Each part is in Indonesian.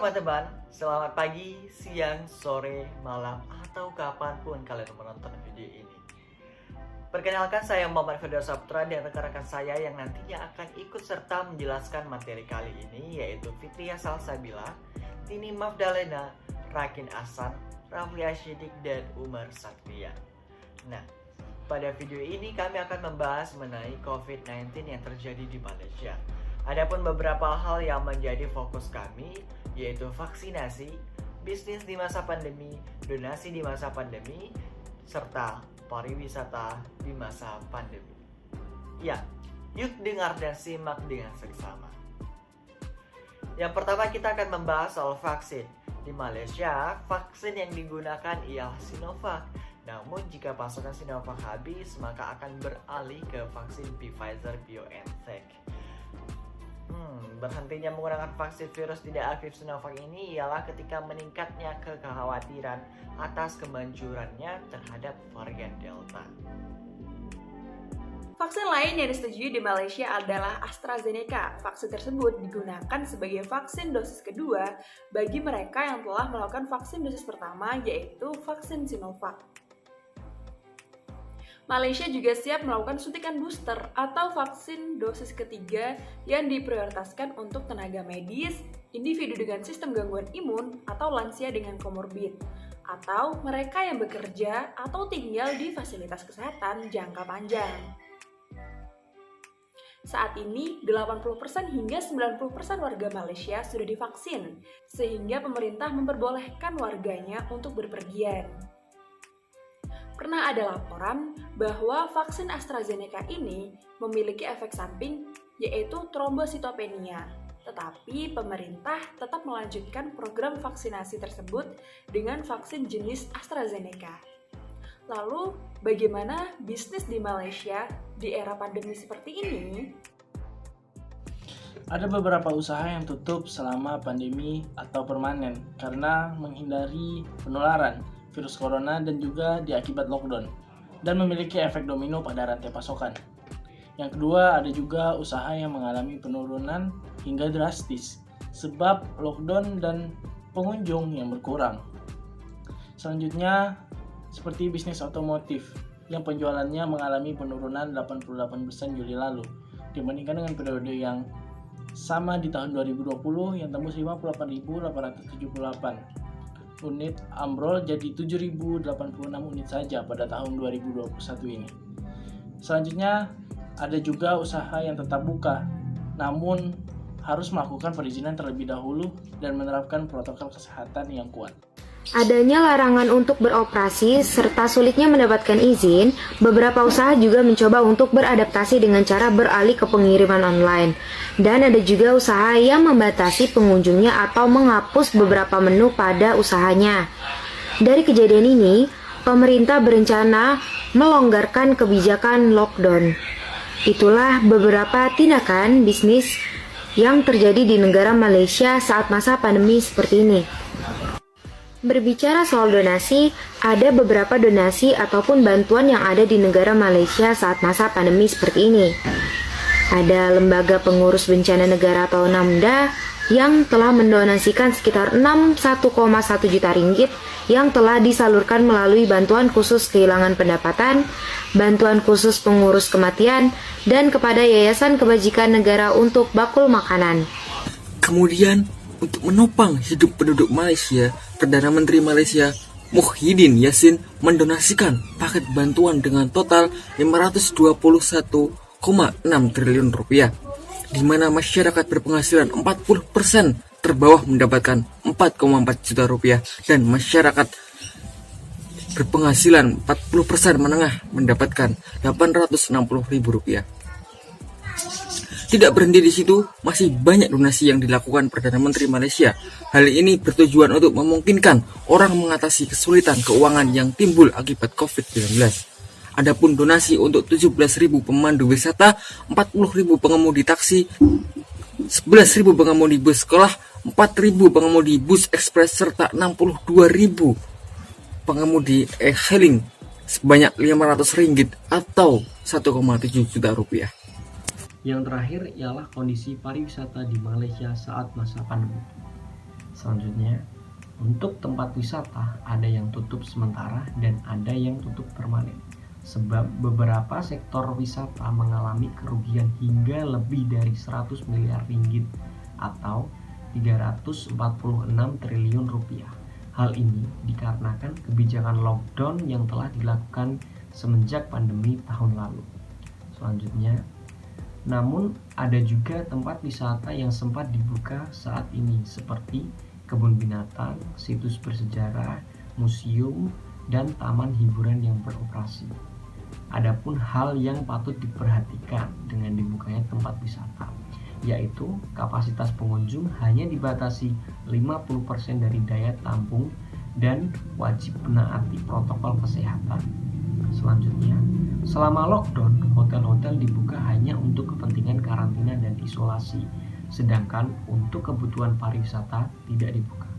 teman-teman, selamat pagi, siang, sore, malam, atau kapanpun kalian menonton video ini. Perkenalkan, saya Muhammad Firdaus Saputra dan rekan-rekan saya yang nantinya akan ikut serta menjelaskan materi kali ini, yaitu Fitria Salsabila, Tini Mafdalena, Rakin Ahsan, Rafli Asyidik, dan Umar Satria. Nah, pada video ini kami akan membahas mengenai COVID-19 yang terjadi di Malaysia. Adapun beberapa hal yang menjadi fokus kami, yaitu vaksinasi, bisnis di masa pandemi, donasi di masa pandemi, serta pariwisata di masa pandemi. Ya, yuk dengar dan simak dengan seksama. Yang pertama kita akan membahas soal vaksin. Di Malaysia, vaksin yang digunakan ialah Sinovac. Namun jika pasokan Sinovac habis, maka akan beralih ke vaksin Pfizer-BioNTech. Berhentinya menggunakan vaksin virus tidak aktif Sinovac ini ialah ketika meningkatnya kekhawatiran atas kemanjurannya terhadap varian Delta. Vaksin lain yang disetujui di Malaysia adalah AstraZeneca. Vaksin tersebut digunakan sebagai vaksin dosis kedua bagi mereka yang telah melakukan vaksin dosis pertama, yaitu vaksin Sinovac. Malaysia juga siap melakukan suntikan booster atau vaksin dosis ketiga yang diprioritaskan untuk tenaga medis, individu dengan sistem gangguan imun, atau lansia dengan komorbid, atau mereka yang bekerja atau tinggal di fasilitas kesehatan jangka panjang. Saat ini, 80% hingga 90% warga Malaysia sudah divaksin, sehingga pemerintah memperbolehkan warganya untuk berpergian. Pernah ada laporan bahwa vaksin AstraZeneca ini memiliki efek samping, yaitu trombositopenia. Tetapi pemerintah tetap melanjutkan program vaksinasi tersebut dengan vaksin jenis AstraZeneca. Lalu, bagaimana bisnis di Malaysia di era pandemi seperti ini? Ada beberapa usaha yang tutup selama pandemi atau permanen karena menghindari penularan virus corona dan juga diakibat lockdown dan memiliki efek domino pada rantai pasokan. Yang kedua, ada juga usaha yang mengalami penurunan hingga drastis sebab lockdown dan pengunjung yang berkurang. Selanjutnya, seperti bisnis otomotif yang penjualannya mengalami penurunan 88% Juli lalu dibandingkan dengan periode yang sama di tahun 2020 yang tembus 58.878 unit, ambrol jadi 7.086 unit saja pada tahun 2021 ini. Selanjutnya, ada juga usaha yang tetap buka, namun harus melakukan perizinan terlebih dahulu dan menerapkan protokol kesehatan yang kuat. Adanya larangan untuk beroperasi serta sulitnya mendapatkan izin, beberapa usaha juga mencoba untuk beradaptasi dengan cara beralih ke pengiriman online. Dan ada juga usaha yang membatasi pengunjungnya atau menghapus beberapa menu pada usahanya. Dari kejadian ini, pemerintah berencana melonggarkan kebijakan lockdown. Itulah beberapa tindakan bisnis yang terjadi di negara Malaysia saat masa pandemi seperti ini. Berbicara soal donasi, ada beberapa donasi ataupun bantuan yang ada di negara Malaysia saat masa pandemi seperti ini. Ada Lembaga Pengurus Bencana Negara atau NAMDA yang telah mendonasikan sekitar 61,1 juta ringgit yang telah disalurkan melalui bantuan khusus kehilangan pendapatan, bantuan khusus pengurus kematian, dan kepada Yayasan Kebajikan Negara untuk bakul makanan. Kemudian, untuk menopang hidup penduduk Malaysia, Perdana Menteri Malaysia Muhyiddin Yassin mendonasikan paket bantuan dengan total 521,6 triliun rupiah, di mana masyarakat berpenghasilan 40% terbawah mendapatkan 4,4 juta rupiah dan masyarakat berpenghasilan 40% menengah mendapatkan 860 ribu rupiah. Tidak berhenti di situ, masih banyak donasi yang dilakukan Perdana Menteri Malaysia. Hal ini bertujuan untuk memungkinkan orang mengatasi kesulitan keuangan yang timbul akibat COVID-19. Adapun donasi untuk 17.000 pemandu wisata, 40.000 pengemudi taksi, 11.000 pengemudi bus sekolah, 4.000 pengemudi bus ekspres, serta 62.000 pengemudi e-hailing sebanyak 500 ringgit atau 1,7 juta rupiah. Yang terakhir ialah kondisi pariwisata di Malaysia saat masa pandemi. Selanjutnya, untuk tempat wisata ada yang tutup sementara dan ada yang tutup permanen. Sebab beberapa sektor wisata mengalami kerugian hingga lebih dari 100 miliar ringgit atau 346 triliun rupiah. Hal ini dikarenakan kebijakan lockdown yang telah dilakukan semenjak pandemi tahun lalu. Selanjutnya, namun ada juga tempat wisata yang sempat dibuka saat ini seperti kebun binatang, situs bersejarah, museum, dan taman hiburan yang beroperasi. Adapun hal yang patut diperhatikan dengan dibukanya tempat wisata, yaitu kapasitas pengunjung hanya dibatasi 50% dari daya tampung dan wajib menaati protokol kesehatan. Selanjutnya, selama lockdown, hotel-hotel dibuka hanya untuk kepentingan karantina dan isolasi, sedangkan untuk kebutuhan pariwisata tidak dibuka.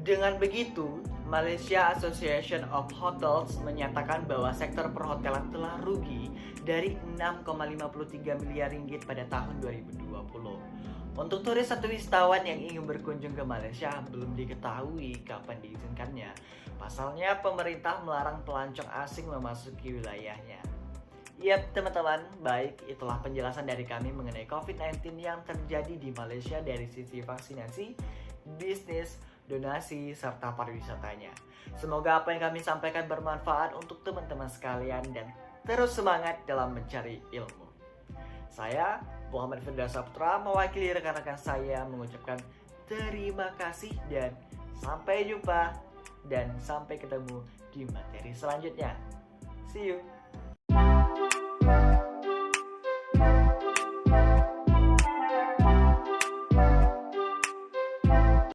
Dengan begitu, Malaysia Association of Hotels menyatakan bahwa sektor perhotelan telah rugi dari 6,53 miliar ringgit pada tahun 2020. Untuk turis atau wisatawan yang ingin berkunjung ke Malaysia belum diketahui kapan diizinkannya. Pasalnya, pemerintah melarang pelancong asing memasuki wilayahnya. Yap teman-teman, baik itulah penjelasan dari kami mengenai COVID-19 yang terjadi di Malaysia dari sisi vaksinasi, bisnis, donasi, serta pariwisatanya. Semoga apa yang kami sampaikan bermanfaat untuk teman-teman sekalian dan terus semangat dalam mencari ilmu. Saya, Muhammad Firdaus Saputra, mewakili rekan-rekan saya mengucapkan terima kasih dan sampai jumpa dan sampai ketemu di materi selanjutnya. See you!